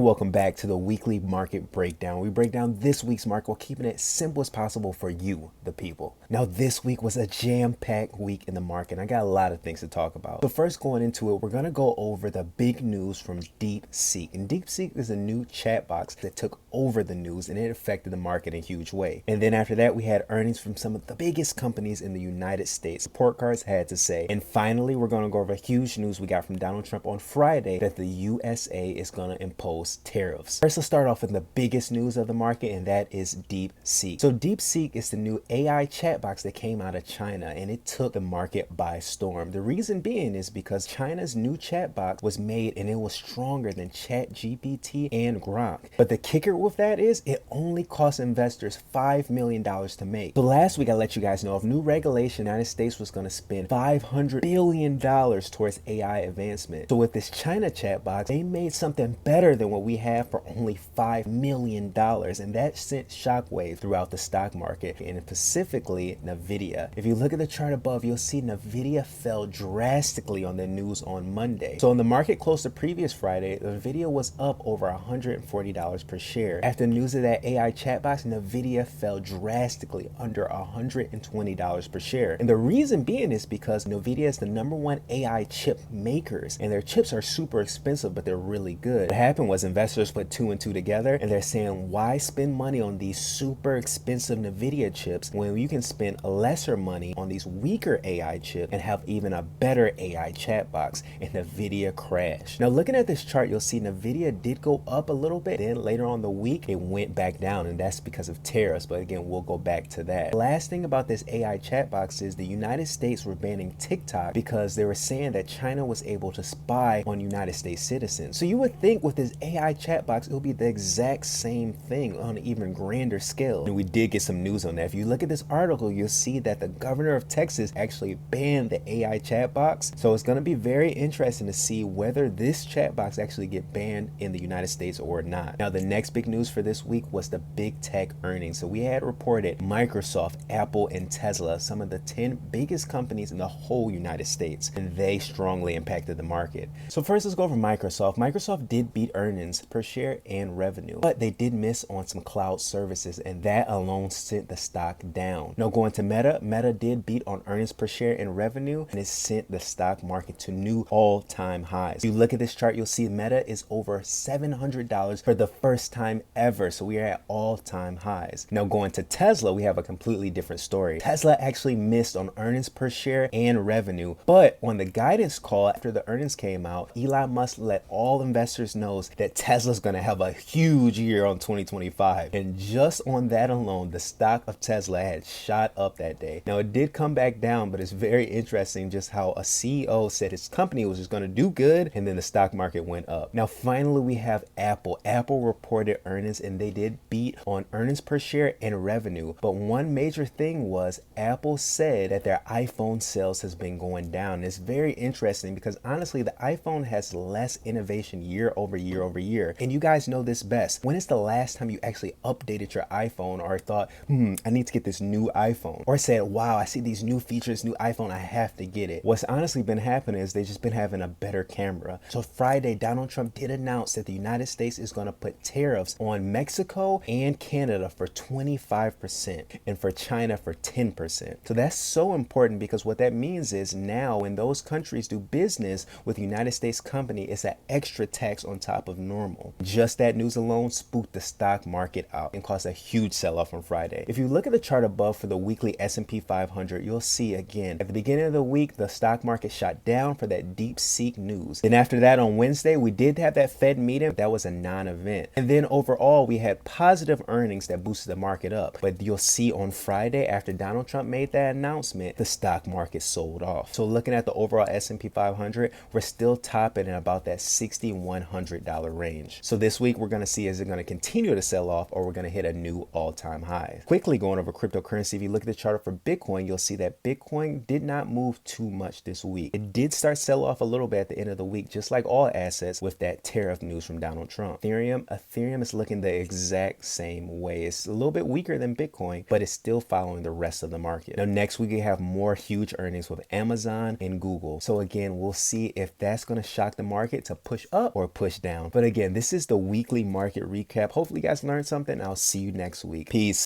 welcome back to the weekly market breakdown. We break down this week's market while keeping it simple as possible for you, the people. Now, this week was a jam-packed week in the market. I got a lot of things to talk about. So first, going into it, we're going to go over the big news from Deepseek. And Deepseek is a new chat box that took over the news and it affected the market in a huge way. And then after that, we had earnings from some of the biggest companies in the United States. Report cards had to say. And finally, we're going to go over huge news we got from Donald Trump on Friday that the USA is going to impose tariffs. First, let's start off with the biggest news of the market, and that is Deepseek. So Deepseek is the new AI chat box that came out of China, and it took the market by storm. The reason being is because China's new chat box was made and it was stronger than ChatGPT and Grok. But the kicker with that is it only cost investors $5 million to make. So last week I let you guys know of new regulation, the United States was going to spend $500 billion towards AI advancement. So with this China chat box, they made something better than what we have for only $5 million, and that sent shockwaves throughout the stock market, and specifically Nvidia. If you look at the chart above, you'll see Nvidia fell drastically on the news on Monday. So in the market close to previous Friday, Nvidia was up over $140 per share. After news of that AI chatbox, Nvidia fell drastically under $120 per share. And the reason being is because Nvidia is the #1 AI chip makers, and their chips are super expensive, but they're really good. What happened was investors put 2 and 2 together, and they're saying, why spend money on these super expensive Nvidia chips when you can spend lesser money on these weaker AI chips and have even a better AI chat box? And Nvidia crashed. Now, looking at this chart, you'll see Nvidia did go up a little bit. Then later on the week, it went back down, and that's because of tariffs. But again, we'll go back to that. The last thing about this AI chat box is the United States were banning TikTok because they were saying that China was able to spy on United States citizens. So you would think with this AI chat box, it will be the exact same thing on an even grander scale. And we did get some news on that. If you look at this article, you'll see that the governor of Texas actually banned the AI chat box. So it's going to be very interesting to see whether this chat box actually get banned in the United States or not. Now, the next big news for this week was the big tech earnings. So we had reported Microsoft, Apple, and Tesla, some of the 10 biggest companies in the whole United States, and they strongly impacted the market. So first, let's go over Microsoft. Microsoft did beat earnings per share and revenue, but they did miss on some cloud services, and that alone sent the stock down. Now, going to Meta, Meta did beat on earnings per share and revenue, and it sent the stock market to new all-time highs. If you look at this chart, you'll see Meta is over $700 for the first time ever, so we are at all-time highs. Now, going to Tesla, we have a completely different story. Tesla actually missed on earnings per share and revenue, but on the guidance call after the earnings came out, Elon Musk let all investors know that Tesla's going to have a huge year on 2025, and just on that alone, the stock of Tesla had shot up that day. Now, it did come back down, but it's very interesting just how a CEO said his company was just going to do good, and then the stock market went up. Now, finally, we have Apple. Apple reported earnings, and they did beat on earnings per share and revenue, but one major thing was Apple said that their iPhone sales has been going down. It's very interesting because honestly, the iPhone has less innovation year over year over year, and you guys know this best. When is the last time you actually updated your iPhone or thought, I need to get this new iPhone, or said, wow, I see these new features, new iPhone, I have to get it? What's honestly been happening is they've just been having a better camera. So Friday, Donald Trump did announce that the United States is going to put tariffs on Mexico and Canada for 25% and for China for 10%. So that's so important because what that means is now when those countries do business with the United States company, it's an extra tax on top of normal. Just that news alone spooked the stock market out and caused a huge sell-off on Friday. If you look at the chart above for the weekly S&P 500, you'll see again, at the beginning of the week, the stock market shot down for that Deepseek news. Then after that on Wednesday, we did have that Fed meeting. That was a non-event. And then overall, we had positive earnings that boosted the market up. But you'll see on Friday, after Donald Trump made that announcement, the stock market sold off. So looking at the overall S&P 500, we're still topping in about that $6,100 range. So this week, we're going to see, is it going to continue to sell off or we're going to hit a new all-time high? Quickly going over cryptocurrency, if you look at the chart for Bitcoin, you'll see that Bitcoin did not move too much this week. It did start sell off a little bit at the end of the week, just like all assets with that tariff news from Donald Trump. Ethereum is looking the exact same way. It's a little bit weaker than Bitcoin, but it's still following the rest of the market. Now, next week, we have more huge earnings with Amazon and Google. So again, we'll see if that's going to shock the market to push up or push down. But again, again, this is the weekly market recap. Hopefully you guys learned something. I'll see you next week. Peace.